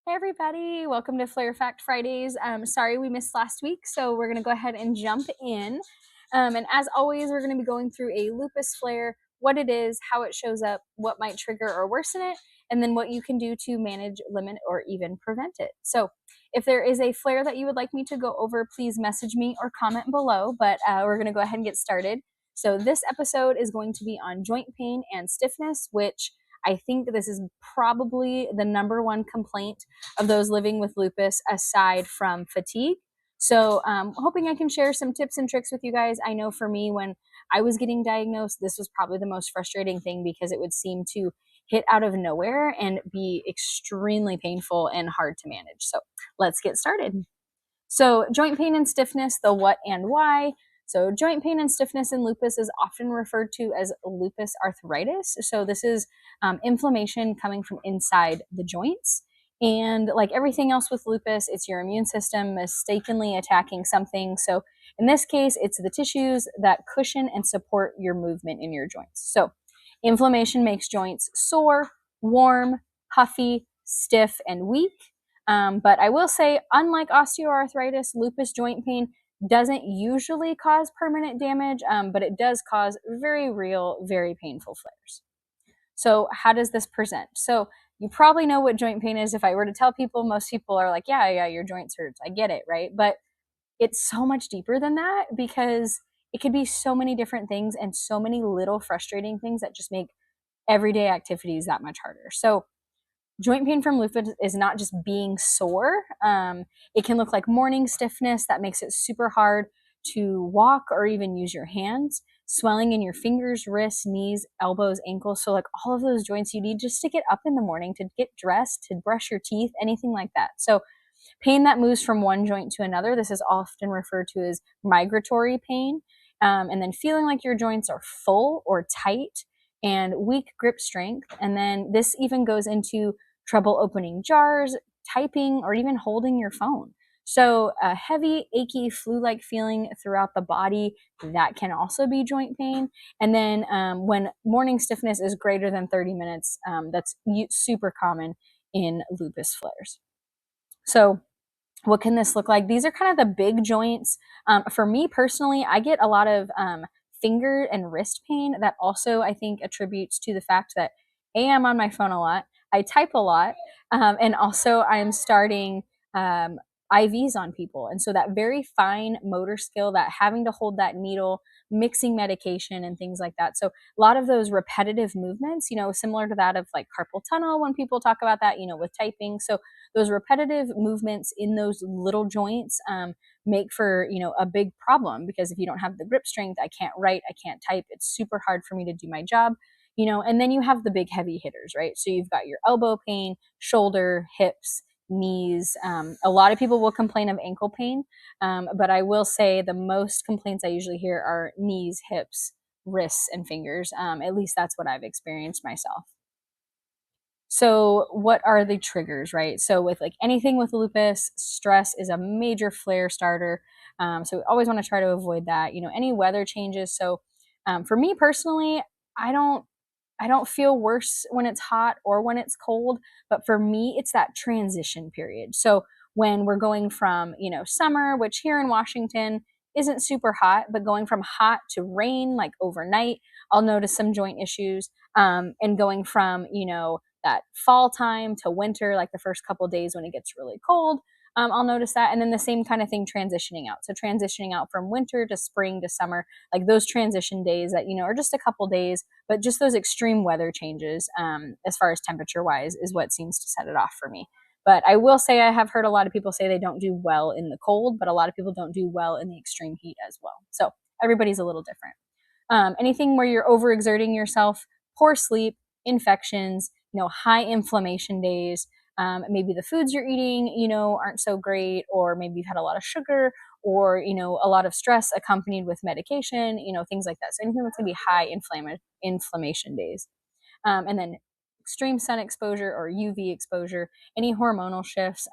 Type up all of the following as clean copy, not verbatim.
Hey everybody, welcome to Flare Fact Fridays. Sorry we missed last week, so we're going to go ahead and jump in. And as always, we're going to be going through a lupus flare, what it is, how it shows up, what might trigger or worsen it, and then what you can do to manage, limit, or even prevent it. So if there is a flare that you would like me to go over, please message me or comment below, but we're going to go ahead and get started. So this episode is going to be on joint pain and stiffness, which I think this is probably the number one complaint of those living with lupus aside from fatigue. So hoping I can share some tips and tricks with you guys. I know for me, when I was getting diagnosed, this was probably the most frustrating thing because it would seem to hit out of nowhere and be extremely painful and hard to manage. So let's get started. So joint pain and stiffness, the what and why. So joint pain and stiffness in lupus is often referred to as lupus arthritis. So this is inflammation coming from inside the joints. And like everything else with lupus, it's your immune system mistakenly attacking something. So in this case, it's the tissues that cushion and support your movement in your joints. So inflammation makes joints sore, warm, puffy, stiff, and weak. But I will say, unlike osteoarthritis, lupus joint pain doesn't usually cause permanent damage, but it does cause very real, very painful flares. So how does this present? So you probably know what joint pain is. If I were to tell people, most people are like, yeah, your joints hurts. I get it, right? But it's so much deeper than that because it could be so many different things and so many little frustrating things that just make everyday activities that much harder. So joint pain from lupus is not just being sore. It can look like morning stiffness that makes it super hard to walk or even use your hands, swelling in your fingers, wrists, knees, elbows, ankles. So, like all of those joints you need just to get up in the morning, to get dressed, to brush your teeth, anything like that. So, pain that moves from one joint to another, this is often referred to as migratory pain. And then feeling like your joints are full or tight and weak grip strength. And then this even goes into trouble opening jars, typing, or even holding your phone. So a heavy, achy, flu-like feeling throughout the body, that can also be joint pain. And then when morning stiffness is greater than 30 minutes, that's super common in lupus flares. So what can this look like? These are kind of the big joints. For me personally, I get a lot of finger and wrist pain that also I think attributes to the fact that I'm on my phone a lot, I type a lot, and also I'm starting IVs on people. And so that very fine motor skill, that having to hold that needle, mixing medication and things like that. So a lot of those repetitive movements, similar to that of like carpal tunnel when people talk about that, with typing. So those repetitive movements in those little joints make for a big problem, because if you don't have the grip strength, I can't write, I can't type, it's super hard for me to do my job. And then you have the big heavy hitters, right? So you've got your elbow pain, shoulder, hips, knees. A lot of people will complain of ankle pain, but I will say the most complaints I usually hear are knees, hips, wrists, and fingers. At least that's what I've experienced myself. So what are the triggers, right? So with like anything with lupus, stress is a major flare starter. So we always want to try to avoid that. Any weather changes. So for me personally, I don't I don't feel worse when it's hot or when it's cold, but for me, it's that transition period. So when we're going from, summer, which here in Washington isn't super hot, but going from hot to rain, like overnight, I'll notice some joint issues. And going from, that fall time to winter, like the first couple days when it gets really cold, I'll notice that. And then the same kind of thing transitioning out. So transitioning out from winter to spring to summer, like those transition days that, are just a couple days, but just those extreme weather changes, as far as temperature wise, is what seems to set it off for me. But I will say I have heard a lot of people say they don't do well in the cold, but a lot of people don't do well in the extreme heat as well. So everybody's a little different. Anything where you're overexerting yourself, poor sleep, infections, high inflammation days, maybe the foods you're eating, aren't so great, or maybe you've had a lot of sugar, or, a lot of stress accompanied with medication, things like that. So anything that's going to be high inflammation days. And then extreme sun exposure or UV exposure, any hormonal shifts.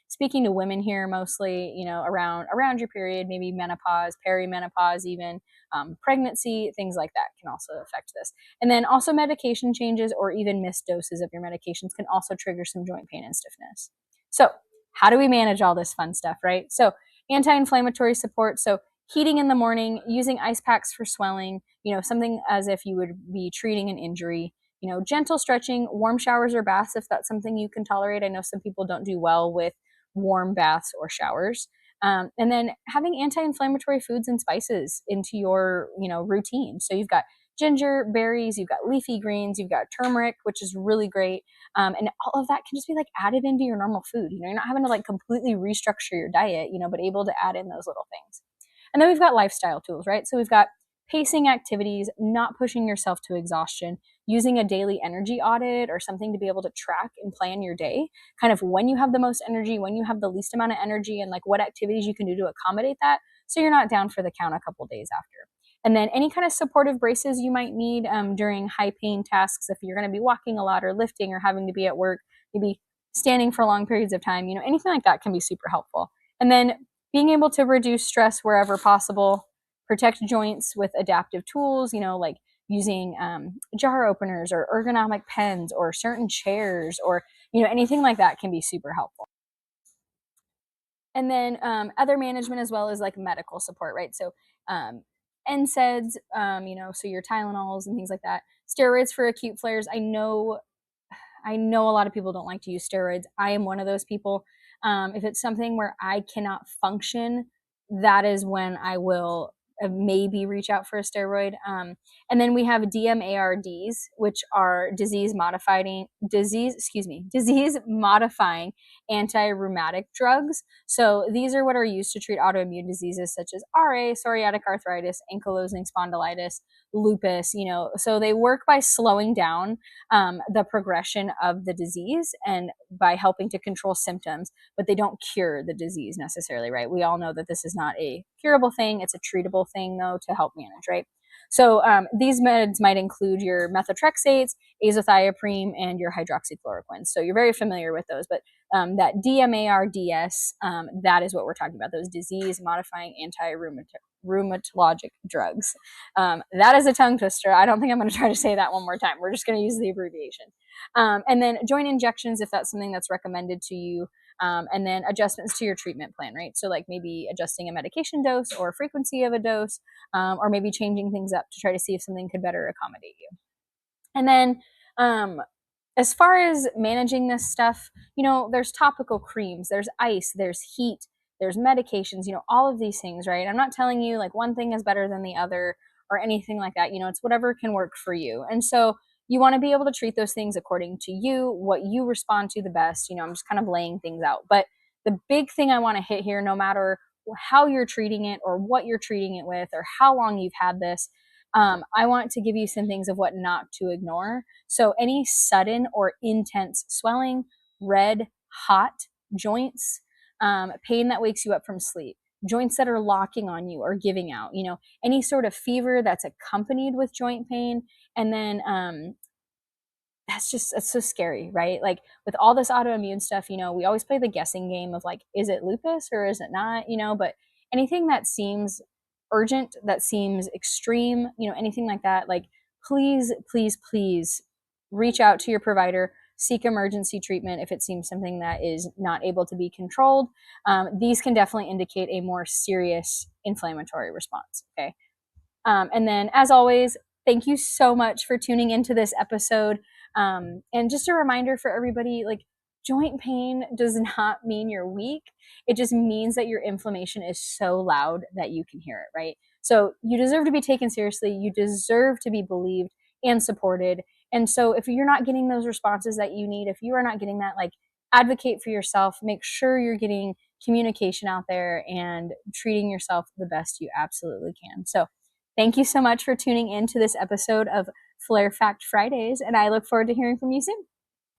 Speaking to women here mostly, around your period, maybe menopause, perimenopause, even pregnancy, things like that can also affect this. And then also medication changes or even missed doses of your medications can also trigger some joint pain and stiffness. So how do we manage all this fun stuff, right? So anti-inflammatory support. So heating in the morning, using ice packs for swelling, something as if you would be treating an injury, gentle stretching, warm showers or baths if that's something you can tolerate. I know some people don't do well with warm baths or showers. And then having anti-inflammatory foods and spices into your, routine. So you've got ginger, berries, you've got leafy greens, you've got turmeric, which is really great. And all of that can just be like added into your normal food. You're not having to like completely restructure your diet, but able to add in those little things. And then we've got lifestyle tools, right? So we've got pacing activities, not pushing yourself to exhaustion, using a daily energy audit or something to be able to track and plan your day, kind of when you have the most energy, when you have the least amount of energy, and like what activities you can do to accommodate that so you're not down for the count a couple days after. And then any kind of supportive braces you might need during high pain tasks, if you're going to be walking a lot or lifting or having to be at work, maybe standing for long periods of time, anything like that can be super helpful. And then being able to reduce stress wherever possible, protect joints with adaptive tools, like using jar openers or ergonomic pens or certain chairs or, anything like that can be super helpful. And then other management as well as like medical support, right? So NSAIDs, so your Tylenols and things like that. Steroids for acute flares. I know a lot of people don't like to use steroids. I am one of those people. If it's something where I cannot function, that is when I will maybe reach out for a steroid. And then we have DMARDs, which are disease modifying anti-rheumatic drugs. So these are what are used to treat autoimmune diseases such as RA, psoriatic arthritis, ankylosing spondylitis, lupus. So they work by slowing down the progression of the disease and by helping to control symptoms, but they don't cure the disease necessarily, right? We all know that this is not a curable thing. It's a treatable thing, though, to help manage, right? So these meds might include your methotrexates, azathioprine, and your hydroxychloroquine. So you're very familiar with those, but that DMARDs, that is what we're talking about, those disease-modifying anti-rheumatologic drugs. That is a tongue twister. I don't think I'm going to try to say that one more time. We're just going to use the abbreviation. And then joint injections, if that's something that's recommended to you. And then adjustments to your treatment plan, right? So like maybe adjusting a medication dose or frequency of a dose, or maybe changing things up to try to see if something could better accommodate you. And then as far as managing this stuff, there's topical creams, there's ice, there's heat, there's medications, all of these things, right? I'm not telling you like one thing is better than the other or anything like that. It's whatever can work for you. And so you want to be able to treat those things according to you, what you respond to the best. I'm just kind of laying things out. But the big thing I want to hit here, no matter how you're treating it or what you're treating it with or how long you've had this, I want to give you some things of what not to ignore. So any sudden or intense swelling, red, hot joints, pain that wakes you up from sleep, joints that are locking on you or giving out, any sort of fever that's accompanied with joint pain. And then that's so scary, right? Like with all this autoimmune stuff, we always play the guessing game of like, is it lupus or is it not? But anything that seems urgent, that seems extreme, anything like that, like please, please, please reach out to your provider, seek emergency treatment if it seems something that is not able to be controlled. These can definitely indicate a more serious inflammatory response, okay? And then as always, thank you so much for tuning into this episode. And just a reminder for everybody, like joint pain does not mean you're weak. It just means that your inflammation is so loud that you can hear it, right? So you deserve to be taken seriously. You deserve to be believed and supported. And so if you're not getting those responses that you need, if you are not getting that, like advocate for yourself, make sure you're getting communication out there and treating yourself the best you absolutely can. So thank you so much for tuning in to this episode of Flare Fact Fridays, and I look forward to hearing from you soon.